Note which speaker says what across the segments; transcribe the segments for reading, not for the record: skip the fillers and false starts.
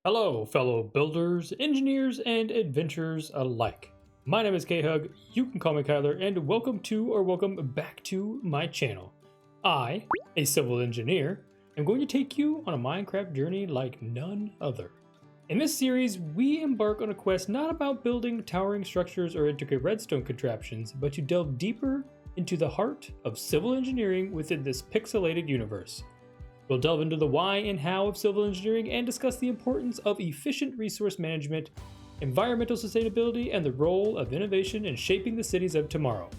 Speaker 1: Hello, fellow builders, engineers, and adventurers alike. My name is K-Hug, you can call me Kyler, and welcome back to my channel. I, a civil engineer, am going to take you on a Minecraft journey like none other. In this series, we embark on a quest not about building towering structures or intricate redstone contraptions, but to delve deeper into the heart of civil engineering within this pixelated universe. We'll delve into the why and how of civil engineering and discuss the importance of efficient resource management, environmental sustainability, and the role of innovation in shaping the cities of tomorrow,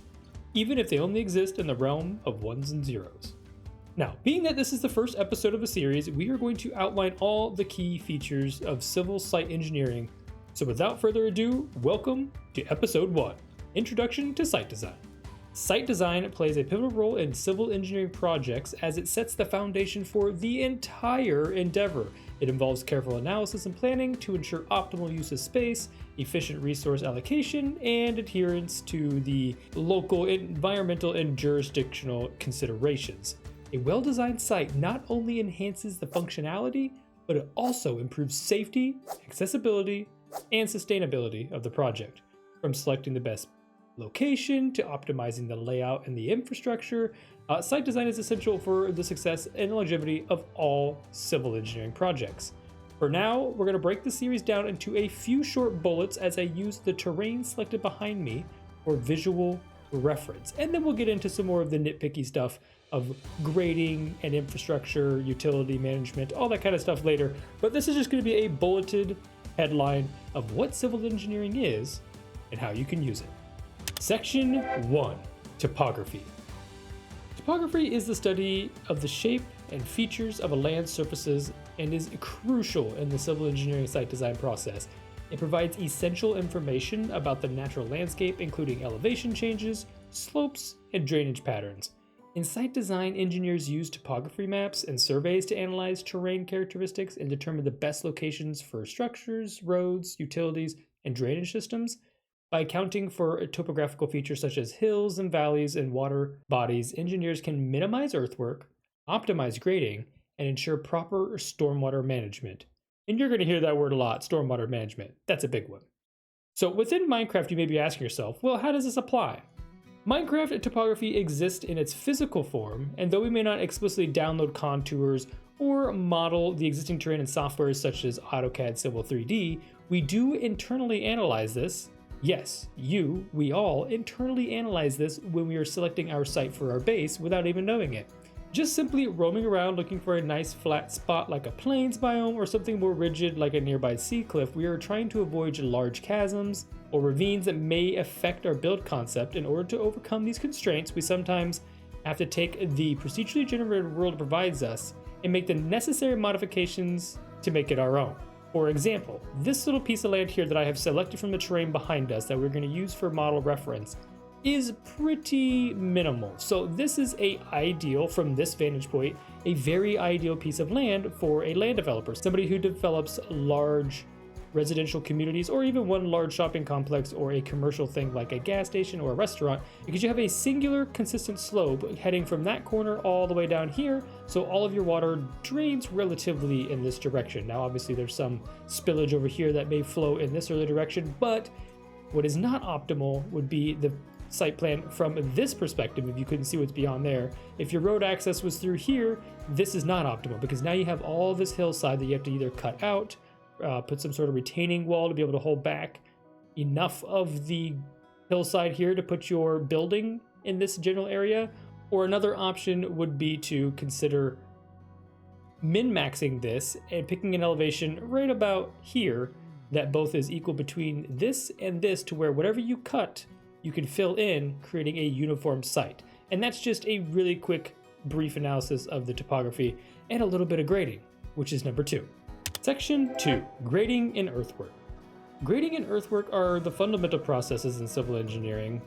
Speaker 1: even if they only exist in the realm of ones and zeros. Now, being that this is the first episode of the series, we are going to outline all the key features of civil site engineering. So without further ado, welcome to episode 1, Introduction to Site Design. Site design plays a pivotal role in civil engineering projects as it sets the foundation for the entire endeavor. It involves careful analysis and planning to ensure optimal use of space, efficient resource allocation, and adherence to the local environmental and jurisdictional considerations. A well-designed site not only enhances the functionality, but it also improves safety, accessibility, and sustainability of the project. From selecting the best location to optimizing the layout and the infrastructure, site design is essential for the success and longevity of all civil engineering projects. For now, we're going to break the series down into a few short bullets as I use the terrain selected behind me for visual reference, and then we'll get into some more of the nitpicky stuff of grading and infrastructure, utility management, all that kind of stuff later. But this is just going to be a bulleted headline of what civil engineering is and how you can use it. Section 1, Topography. Topography is the study of the shape and features of a land's surfaces and is crucial in the civil engineering site design process. It provides essential information about the natural landscape, including elevation changes, slopes, and drainage patterns. In site design, engineers use topography maps and surveys to analyze terrain characteristics and determine the best locations for structures, roads, utilities, and drainage systems. By accounting for topographical features such as hills and valleys and water bodies, engineers can minimize earthwork, optimize grading, and ensure proper stormwater management. And you're going to hear that word a lot, stormwater management. That's a big one. So within Minecraft, you may be asking yourself, well, how does this apply? Minecraft topography exists in its physical form, and though we may not explicitly download contours or model the existing terrain in software such as AutoCAD Civil 3D, we do internally analyze this. Yes, we all internally analyze this when we are selecting our site for our base without even knowing it. Just simply roaming around looking for a nice flat spot like a plains biome or something more rigid like a nearby sea cliff, we are trying to avoid large chasms or ravines that may affect our build concept. In order to overcome these constraints, we sometimes have to take the procedurally generated world it provides us and make the necessary modifications to make it our own. For example, this little piece of land here that I have selected from the terrain behind us that we're going to use for model reference is pretty minimal. So this is ideal from this vantage point, a very ideal piece of land for a land developer, somebody who develops large residential communities or even one large shopping complex or a commercial thing like a gas station or a restaurant, because you have a singular consistent slope heading from that corner all the way down here, so all of your water drains relatively in this direction. Now obviously there's some spillage over here that may flow in this other direction, but what is not optimal would be the site plan from this perspective. If you couldn't see what's beyond there, if your road access was through here, this is not optimal because now you have all this hillside that you have to either cut out, put some sort of retaining wall to be able to hold back enough of the hillside here to put your building in this general area. Or another option would be to consider min-maxing this and picking an elevation right about here that both is equal between this and this, to where whatever you cut, you can fill in, creating a uniform site. And that's just a really quick, brief analysis of the topography and a little bit of grading, which is number 2. Section 2, Grading and Earthwork. Grading and earthwork are the fundamental processes in civil engineering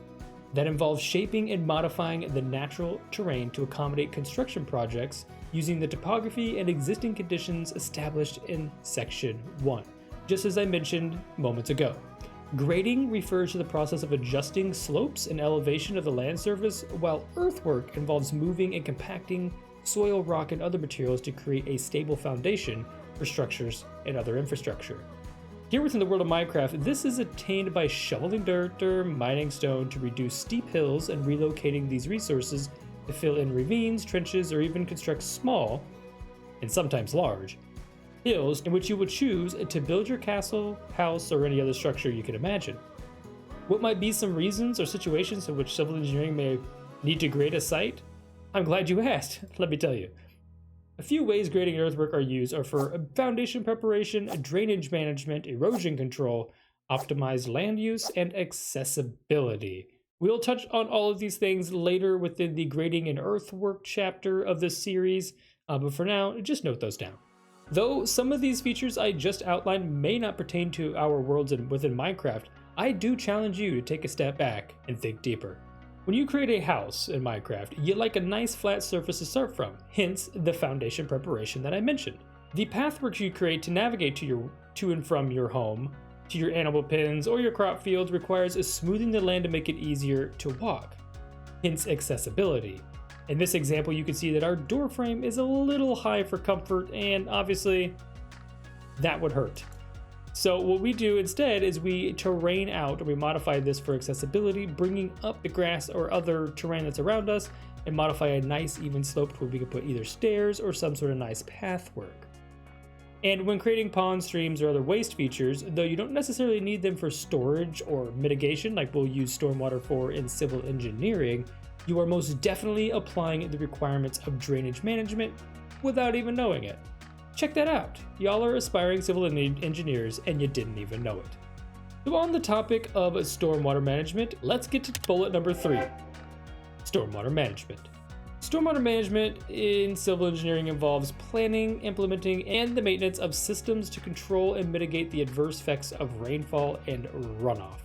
Speaker 1: that involve shaping and modifying the natural terrain to accommodate construction projects using the topography and existing conditions established in Section 1, just as I mentioned moments ago. Grading refers to the process of adjusting slopes and elevation of the land surface, while earthwork involves moving and compacting soil, rock, and other materials to create a stable foundation for structures and other infrastructure. Here within the world of Minecraft, this is attained by shoveling dirt or mining stone to reduce steep hills and relocating these resources to fill in ravines, trenches, or even construct small, and sometimes large, hills in which you would choose to build your castle, house, or any other structure you can imagine. What might be some reasons or situations in which civil engineering may need to grade a site? I'm glad you asked, let me tell you. A few ways grading and earthwork are used are for foundation preparation, drainage management, erosion control, optimized land use, and accessibility. We'll touch on all of these things later within the grading and earthwork chapter of this series, but for now, just note those down. Though some of these features I just outlined may not pertain to our worlds within Minecraft, I do challenge you to take a step back and think deeper. When you create a house in Minecraft, you like a nice flat surface to start from, hence the foundation preparation that I mentioned. The pathwork you create to navigate to and from your home, to your animal pens, or your crop fields requires smoothing the land to make it easier to walk, hence accessibility. In this example, you can see that our door frame is a little high for comfort, and obviously, that would hurt. So what we do instead is we terrain out, or we modify this for accessibility, bringing up the grass or other terrain that's around us, and modify a nice even slope where we can put either stairs or some sort of nice pathwork. And when creating ponds, streams, or other waste features, though you don't necessarily need them for storage or mitigation like we'll use stormwater for in civil engineering, you are most definitely applying the requirements of drainage management without even knowing it. Check that out. Y'all are aspiring civil engineers and you didn't even know it. So on the topic of stormwater management, let's get to bullet number 3, stormwater management. Stormwater management in civil engineering involves planning, implementing, and the maintenance of systems to control and mitigate the adverse effects of rainfall and runoff.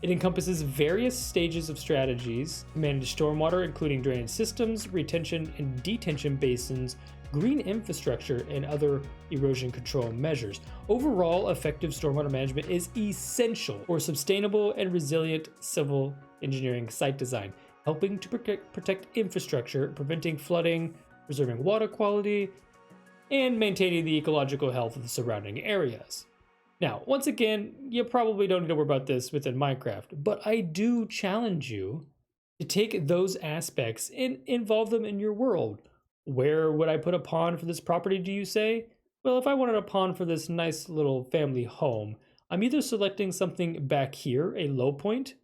Speaker 1: It encompasses various stages of strategies to manage stormwater, including drainage systems, retention and detention basins, green infrastructure, and other erosion control measures. Overall, effective stormwater management is essential for sustainable and resilient civil engineering site design, helping to protect infrastructure, preventing flooding, preserving water quality, and maintaining the ecological health of the surrounding areas. Now, once again, you probably don't need to worry about this within Minecraft, but I do challenge you to take those aspects and involve them in your world. Where would I put a pond for this property, do you say? Well, if I wanted a pond for this nice little family home, I'm either selecting something back here, a low point,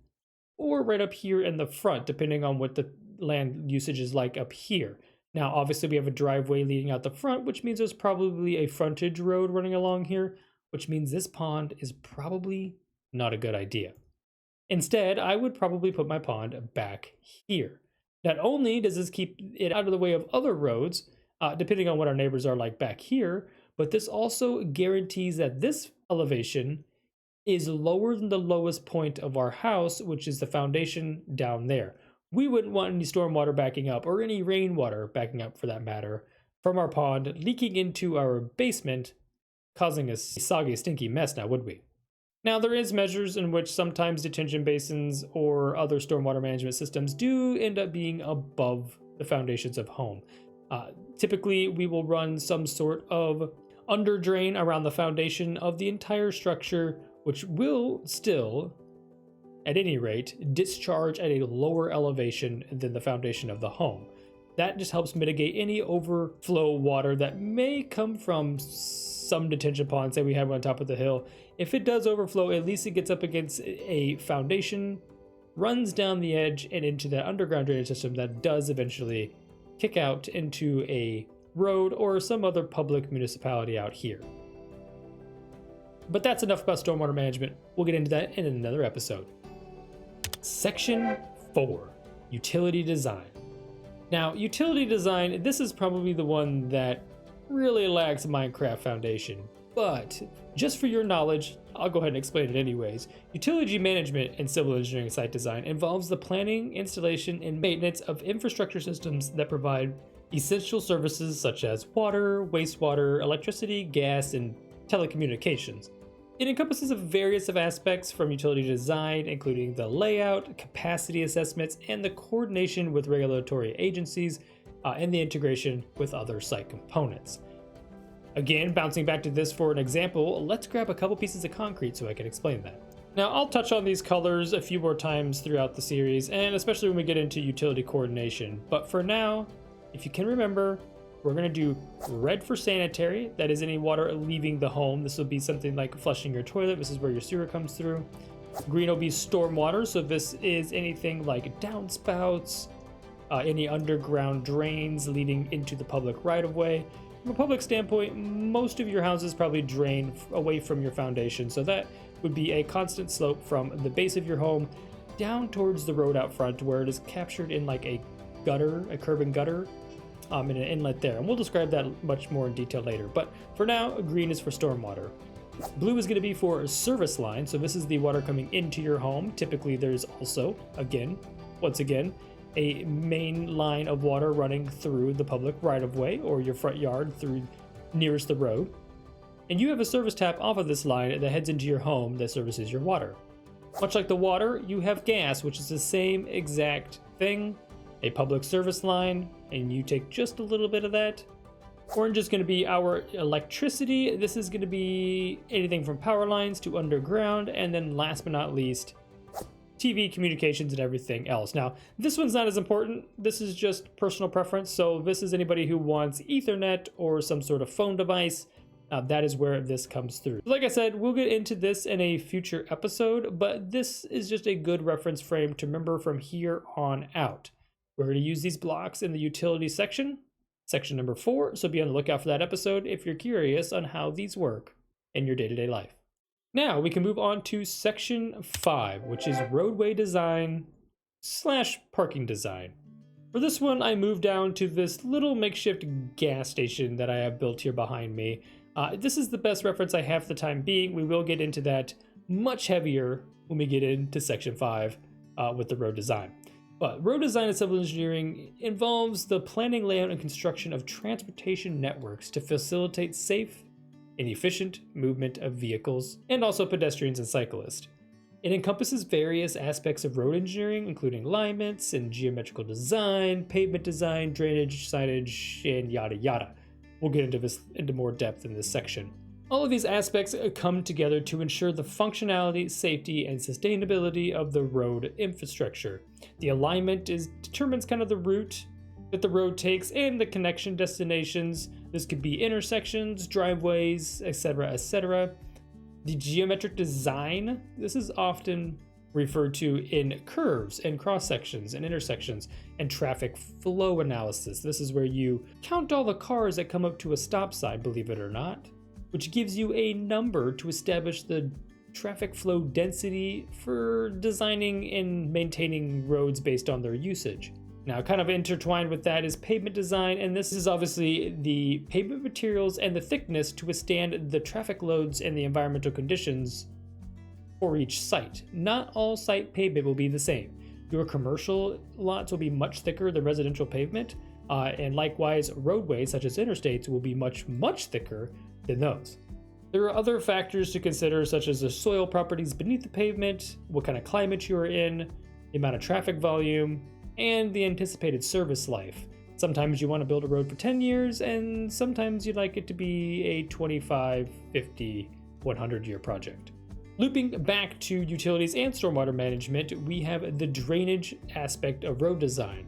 Speaker 1: or right up here in the front, depending on what the land usage is like up here. Now, obviously we have a driveway leading out the front, which means there's probably a frontage road running along here, which means this pond is probably not a good idea. Instead, I would probably put my pond back here. Not only does this keep it out of the way of other roads, depending on what our neighbors are like back here, but this also guarantees that this elevation is lower than the lowest point of our house, which is the foundation down there. We wouldn't want any stormwater backing up, or any rainwater backing up for that matter, from our pond leaking into our basement, causing a soggy, stinky mess now, would we? Now, there is measures in which sometimes detention basins or other stormwater management systems do end up being above the foundations of home. Typically, we will run some sort of under drain around the foundation of the entire structure, which will still, at any rate, discharge at a lower elevation than the foundation of the home. That just helps mitigate any overflow water that may come from some detention pond, say we have one on top of the hill. If it does overflow, at least it gets up against a foundation, runs down the edge and into that underground drainage system that does eventually kick out into a road or some other public municipality out here. But that's enough about stormwater management. We'll get into that in another episode. Section 4, Utility Design. Now, utility design, this is probably the one that really lacks Minecraft foundation, but just for your knowledge, I'll go ahead and explain it anyways. Utility management in civil engineering site design involves the planning, installation, and maintenance of infrastructure systems that provide essential services such as water, wastewater, electricity, gas, and telecommunications. It encompasses various aspects from utility design, including the layout, capacity assessments, and the coordination with regulatory agencies, and the integration with other site components. Again, bouncing back to this for an example, let's grab a couple pieces of concrete so I can explain that. Now, I'll touch on these colors a few more times throughout the series, and especially when we get into utility coordination. But for now, if you can remember, we're going to do red for sanitary. That is any water leaving the home. This will be something like flushing your toilet. This is where your sewer comes through. Green will be stormwater. So this is anything like downspouts, any underground drains leading into the public right-of-way. From a public standpoint, most of your houses probably drain away from your foundation, so that would be a constant slope from the base of your home down towards the road out front, where it is captured in like a gutter, a curb and gutter, in an inlet there. And we'll describe that much more in detail later. But for now, green is for stormwater. Blue is going to be for service line, so this is the water coming into your home. Typically, there's also, once again, a main line of water running through the public right-of-way or your front yard through nearest the road. And you have a service tap off of this line that heads into your home that services your water. Much like the water, you have gas, which is the same exact thing, a public service line, and you take just a little bit of that. Orange is going to be our electricity. This is going to be anything from power lines to underground, and then last but not least, TV, communications, and everything else. Now, this one's not as important. This is just personal preference. So this is anybody who wants Ethernet or some sort of phone device. That is where this comes through. Like I said, we'll get into this in a future episode, but this is just a good reference frame to remember from here on out. We're going to use these blocks in the utility section number 4. So be on the lookout for that episode if you're curious on how these work in your day-to-day life. Now we can move on to section 5, which is roadway design / parking design. For this one, I moved down to this little makeshift gas station that I have built here behind me. This is the best reference I have for the time being. We will get into that much heavier when we get into section 5 with the road design. But road design and civil engineering involves the planning, layout, and construction of transportation networks to facilitate safe and efficient movement of vehicles, and also pedestrians and cyclists. It encompasses various aspects of road engineering, including alignments and geometrical design, pavement design, drainage, signage, and yada yada. We'll get into this into more depth in this section. All of these aspects come together to ensure the functionality, safety, and sustainability of the road infrastructure. The alignment determines kind of the route that the road takes and the connection destinations. This could be intersections, driveways, etc., etc. The geometric design, this is often referred to in curves and cross sections and intersections, and traffic flow analysis. This is where you count all the cars that come up to a stop sign, believe it or not, which gives you a number to establish the traffic flow density for designing and maintaining roads based on their usage. Now, kind of intertwined with that is pavement design, and this is obviously the pavement materials and the thickness to withstand the traffic loads and the environmental conditions for each site. Not all site pavement will be the same. Your commercial lots will be much thicker than residential pavement, and likewise, roadways such as interstates will be much, much thicker than those. There are other factors to consider, such as the soil properties beneath the pavement, what kind of climate you are in, the amount of traffic volume, and the anticipated service life. Sometimes you want to build a road for 10 years, and sometimes you'd like it to be a 25, 50, 100-year project. Looping back to utilities and stormwater management, we have the drainage aspect of road design.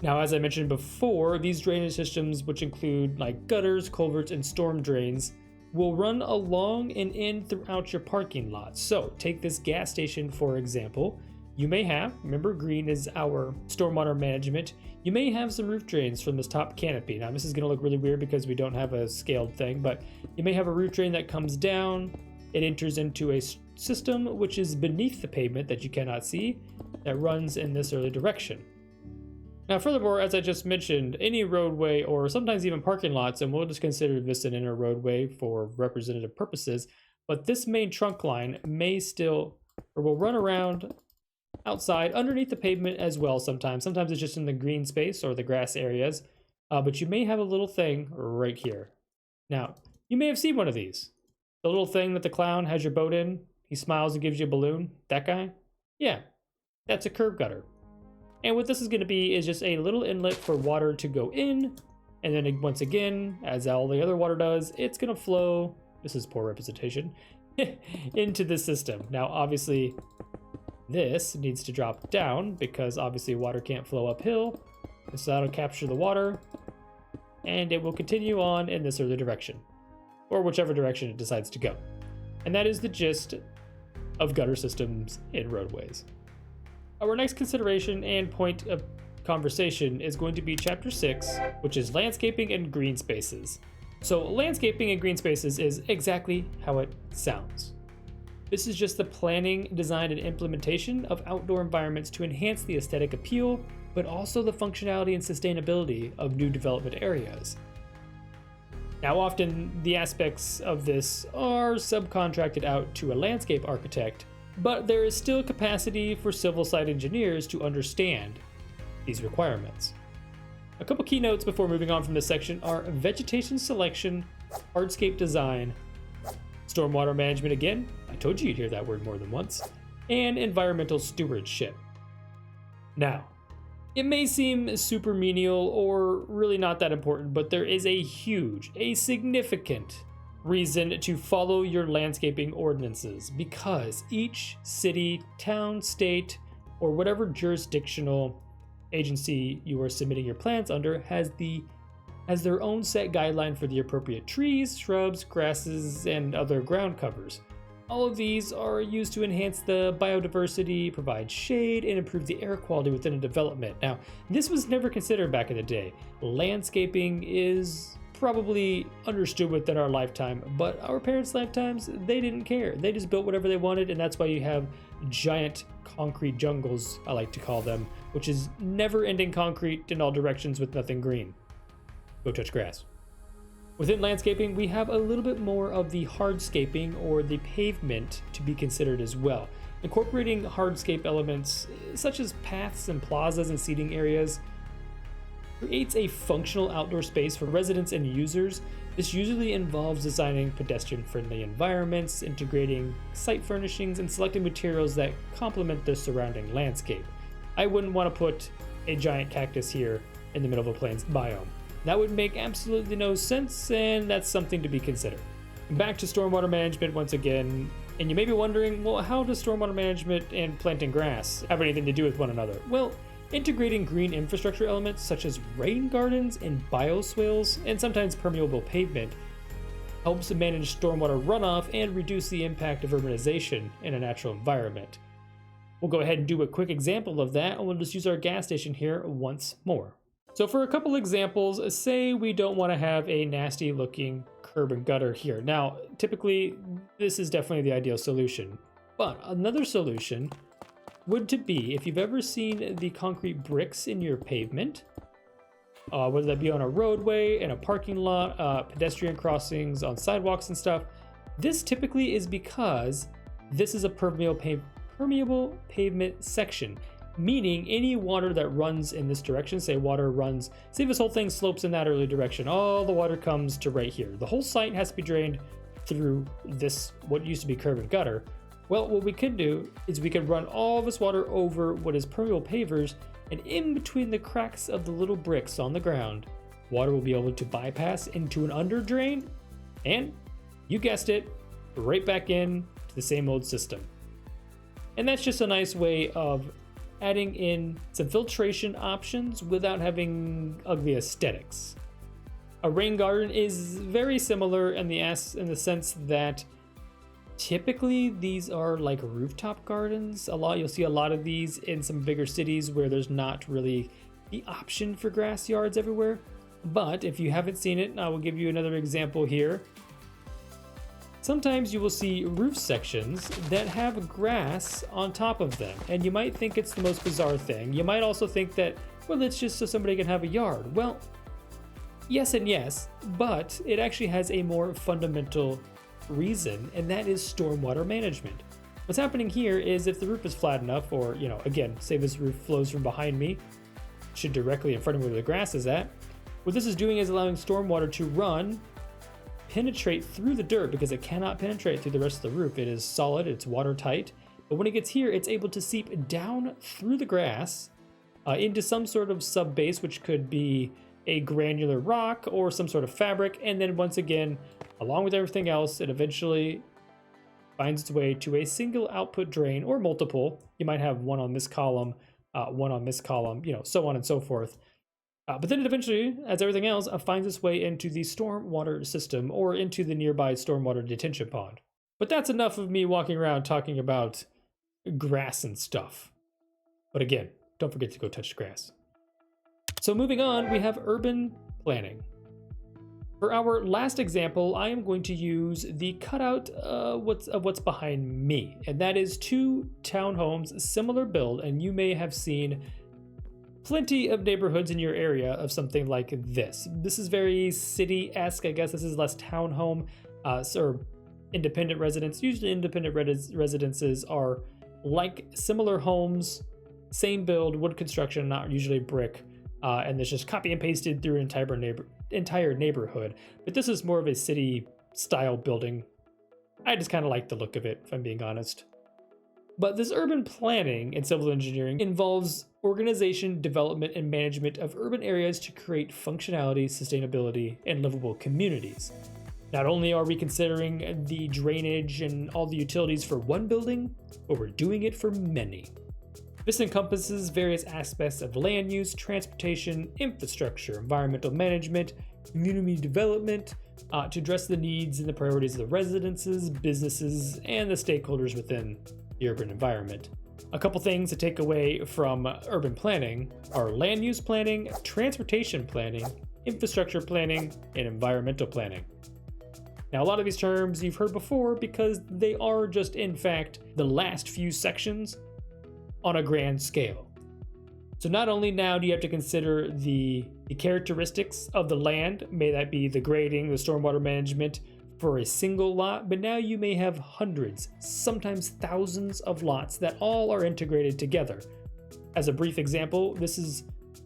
Speaker 1: Now, as I mentioned before, these drainage systems, which include like gutters, culverts, and storm drains, will run along and in throughout your parking lot. So take this gas station, for example. You may have, remember green is our stormwater management, you may have some roof drains from this top canopy. Now this is gonna look really weird because we don't have a scaled thing, but you may have a roof drain that comes down, it enters into a system which is beneath the pavement that you cannot see, that runs in this early direction. Now furthermore, as I just mentioned, any roadway or sometimes even parking lots, and we'll just consider this an inner roadway for representative purposes, but this main trunk line may still, or will run around outside underneath the pavement as well sometimes. Sometimes it's just in the green space or the grass areas, but you may have a little thing right here. Now, you may have seen one of these. The little thing that the clown has your boat in, he smiles and gives you a balloon, that guy? Yeah, that's a curb gutter. And what this is going to be is just a little inlet for water to go in And then once again, as all the other water does, it's gonna flow, this is poor representation, into the system. Now, obviously, this needs to drop down because obviously water can't flow uphill. So that'll capture the water and it will continue on in this other direction, or whichever direction it decides to go. And that is the gist of gutter systems in roadways. Our next consideration and point of conversation is going to be chapter 6, which is landscaping and green spaces. So landscaping and green spaces is exactly how it sounds. This is just the planning, design, and implementation of outdoor environments to enhance the aesthetic appeal, but also the functionality and sustainability of new development areas. Now, often the aspects of this are subcontracted out to a landscape architect, but there is still capacity for civil site engineers to understand these requirements. A couple key notes before moving on from this section are vegetation selection, hardscape design, stormwater management again, I told you you'd hear that word more than once, and environmental stewardship. Now, it may seem super menial or really not that important, but there is a significant reason to follow your landscaping ordinances, because each city, town, state, or whatever jurisdictional agency you are submitting your plans under has their own set guideline for the appropriate trees, shrubs, grasses, and other ground covers. All of these are used to enhance the biodiversity, provide shade, and improve the air quality within a development. Now, this was never considered back in the day. Landscaping is probably understood within our lifetime, but our parents' lifetimes, they didn't care. They just built whatever they wanted, and that's why you have giant concrete jungles, I like to call them, which is never-ending concrete in all directions with nothing green. Go touch grass. Within landscaping, we have a little bit more of the hardscaping or the pavement to be considered as well. Incorporating hardscape elements such as paths and plazas and seating areas creates a functional outdoor space for residents and users. This usually involves designing pedestrian-friendly environments, integrating site furnishings, and selecting materials that complement the surrounding landscape. I wouldn't want to put a giant cactus here in the middle of a plains biome. That would make absolutely no sense, and that's something to be considered. Back to stormwater management once again, and you may be wondering, well, how does stormwater management and planting grass have anything to do with one another? Well, integrating green infrastructure elements such as rain gardens and bioswales, and sometimes permeable pavement, helps manage stormwater runoff and reduce the impact of urbanization in a natural environment. We'll go ahead and do a quick example of that, and we'll just use our gas station here once more. So for a couple examples, say we don't want to have a nasty looking curb and gutter here. Now, typically, this is definitely the ideal solution. But another solution would to be, if you've ever seen the concrete bricks in your pavement, whether that be on a roadway, in a parking lot, pedestrian crossings, on sidewalks and stuff, this typically is because this is a permeable pavement section. Meaning any water that runs in this direction, say this whole thing slopes in that early direction, all the water comes to right here. The whole site has to be drained through this, what used to be curb and gutter. Well, what we could do is we could run all this water over what is permeable pavers, and in between the cracks of the little bricks on the ground, water will be able to bypass into an under drain, and you guessed it, right back in to the same old system. And that's just a nice way of adding in some filtration options without having ugly aesthetics. A rain garden is very similar in the sense that typically these are like rooftop gardens. You'll see a lot of these in some bigger cities where there's not really the option for grass yards everywhere. But if you haven't seen it, I will give you another example here. Sometimes you will see roof sections that have grass on top of them, and you might think it's the most bizarre thing. You might also think that, well, it's just so somebody can have a yard. Well, yes and yes, but it actually has a more fundamental reason, and that is stormwater management. What's happening here is if the roof is flat enough, or, again, say this roof flows from behind me, should directly in front of me where the grass is at, what this is doing is allowing stormwater to penetrate through the dirt, because it cannot penetrate through the rest of the roof. It is solid, it's watertight, but when it gets here, it's able to seep down through the grass into some sort of sub base, which could be a granular rock or some sort of fabric, and then once again, along with everything else, it eventually finds its way to a single output drain or multiple. You might have one on this column, one on this column, so on and so forth. But then it eventually, as everything else, finds its way into the stormwater system or into the nearby stormwater detention pond. But that's enough of me walking around talking about grass and stuff. But again, don't forget to go touch grass. So moving on, we have urban planning. For our last example, I am going to use the cutout of what's behind me, and that is 2 townhomes, similar build, and you may have seen plenty of neighborhoods in your area of something like this. This is very city-esque. I guess this is less townhome or independent residence. Usually independent residences are like similar homes, same build, wood construction, not usually brick, and it's just copy and pasted through an entire neighborhood. But this is more of a city-style building. I just kind of like the look of it, if I'm being honest. But this urban planning in civil engineering involves organization, development, and management of urban areas to create functionality, sustainability, and livable communities. Not only are we considering the drainage and all the utilities for one building, but we're doing it for many. This encompasses various aspects of land use, transportation, infrastructure, environmental management, community development, to address the needs and the priorities of the residences, businesses, and the stakeholders within the urban environment. A couple things to take away from urban planning are land use planning, transportation planning, infrastructure planning, and environmental planning. Now, a lot of these terms you've heard before because they are just, in fact, the last few sections on a grand scale. So not only now do you have to consider the characteristics of the land, may that be the grading, the stormwater management for a single lot, but now you may have hundreds, sometimes thousands of lots that all are integrated together. As a brief example, this is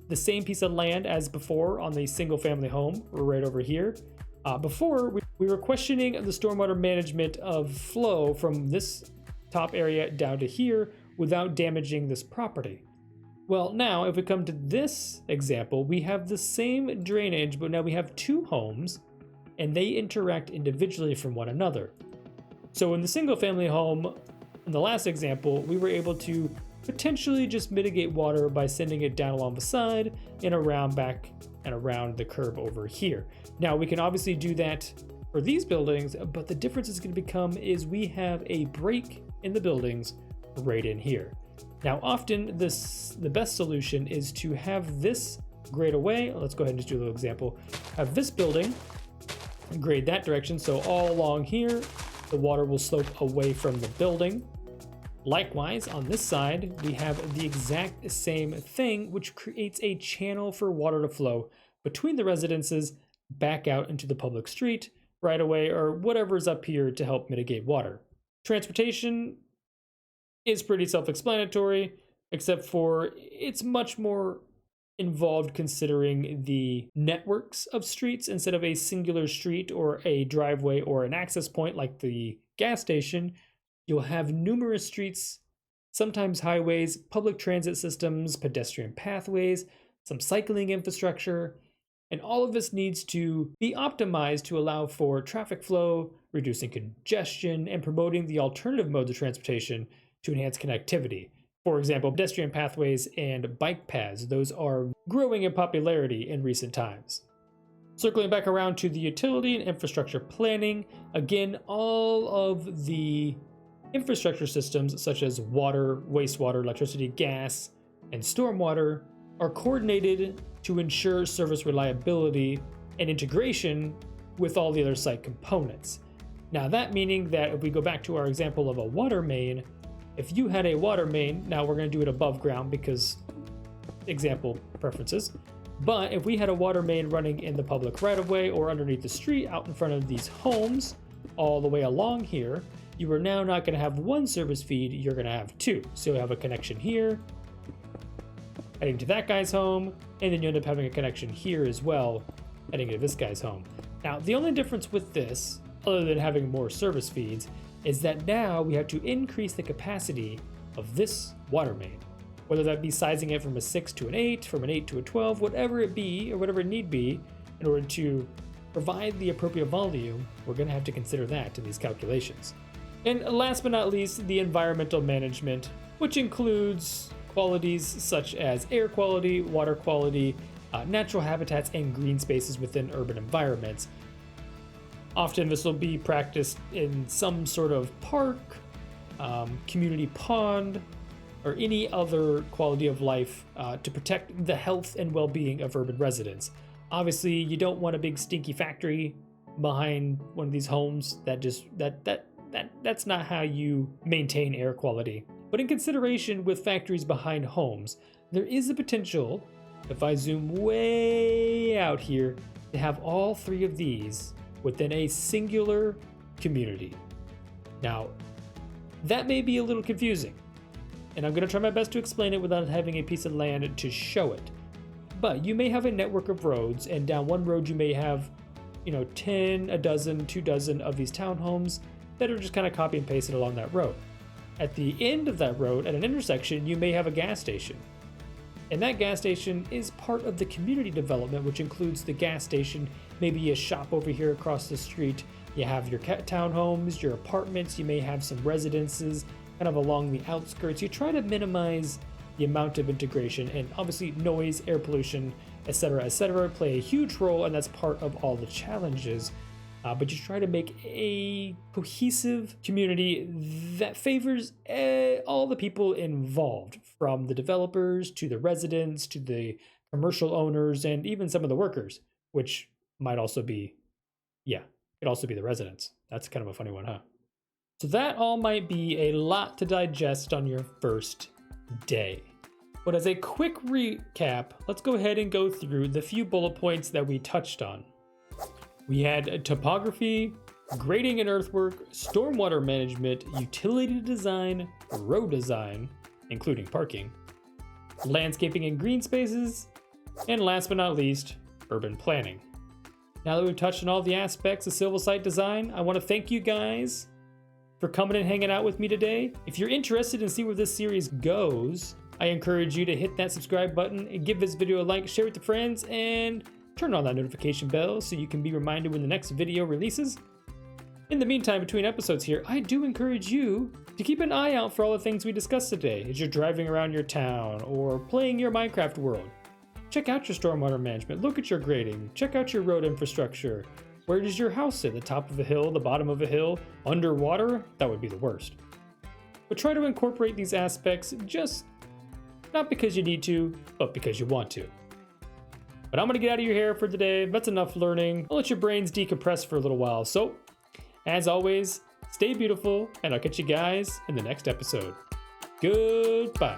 Speaker 1: the same piece of land as before on the single family home, right over here. Before, we were questioning the stormwater management of flow from this top area down to here without damaging this property. Well, now if we come to this example, we have the same drainage, but now we have 2 homes and they interact individually from one another. So in the single family home, in the last example, we were able to potentially just mitigate water by sending it down along the side and around back and around the curb over here. Now we can obviously do that for these buildings, but the difference is going to become is we have a break in the buildings right in here. Now often the best solution is to have this grade away. Let's go ahead and just do a little example. Have this building grade that direction, so all along here the water will slope away from the building. Likewise, on this side we have the exact same thing, which creates a channel for water to flow between the residences back out into the public street, right away, or whatever's up here to help mitigate water. Transportation is pretty self-explanatory, except for it's much more involved considering the networks of streets instead of a singular street or a driveway or an access point like the gas station. You'll have numerous streets, sometimes highways, public transit systems, pedestrian pathways, some cycling infrastructure, and all of this needs to be optimized to allow for traffic flow, reducing congestion, and promoting the alternative modes of transportation to enhance connectivity. For example, pedestrian pathways and bike paths, those are growing in popularity in recent times. Circling back around to the utility and infrastructure planning, again, all of the infrastructure systems such as water, wastewater, electricity, gas, and stormwater are coordinated to ensure service reliability and integration with all the other site components. Now that meaning that if we go back to our example of a water main, if you had a water main, now we're going to do it above ground because example preferences, but if we had a water main running in the public right of way or underneath the street out in front of these homes all the way along here, you are now not going to have one service feed, you're going to have 2. So you have a connection here heading to that guy's home, and then you end up having a connection here as well heading to this guy's home. Now the only difference with this, other than having more service feeds, is that now we have to increase the capacity of this water main. whether that be sizing it from a 6 to an 8, from an 8 to a 12, whatever it be, or whatever it need be, in order to provide the appropriate volume, we're going to have to consider that in these calculations. And last but not least, the environmental management, which includes qualities such as air quality, water quality, natural habitats, and green spaces within urban environments. Often this will be practiced in some sort of park, community pond, or any other quality of life to protect the health and well-being of urban residents. Obviously, you don't want a big stinky factory behind one of these homes. That's not how you maintain air quality. But in consideration with factories behind homes, there is a potential, if I zoom way out here, to have all three of these within a singular community. Now, that may be a little confusing, and I'm going to try my best to explain it without having a piece of land to show it. But you may have a network of roads, and down one road you may have, 10, a dozen, 2 dozen of these townhomes that are just kind of copy and pasted along that road. At the end of that road, at an intersection, you may have a gas station. And that gas station is part of the community development, which includes the gas station, maybe a shop over here across the street. You have your townhomes, your apartments, you may have some residences kind of along the outskirts. You try to minimize the amount of integration, and obviously noise, air pollution, etc., play a huge role, and that's part of all the challenges. But you try to make a cohesive community that favors all the people involved, from the developers to the residents to the commercial owners and even some of the workers, which might also be, could also be the residents. That's kind of a funny one, huh? So that all might be a lot to digest on your first day. But as a quick recap, let's go ahead and go through the few bullet points that we touched on. We had topography, grading and earthwork, stormwater management, utility design, road design, including parking, landscaping and green spaces, and last but not least, urban planning. Now that we've touched on all the aspects of civil site design, I want to thank you guys for coming and hanging out with me today. If you're interested in seeing where this series goes, I encourage you to hit that subscribe button and give this video a like, share it with friends, and turn on that notification bell so you can be reminded when the next video releases. In the meantime, between episodes here, I do encourage you to keep an eye out for all the things we discussed today as you're driving around your town or playing your Minecraft world. Check out your stormwater management, look at your grading, check out your road infrastructure. Where does your house sit? The top of a hill, the bottom of a hill, underwater? That would be the worst. But try to incorporate these aspects just not because you need to, but because you want to. But I'm going to get out of your hair for today. That's enough learning. I'll let your brains decompress for a little while. So, as always, stay beautiful, and I'll catch you guys in the next episode. Goodbye.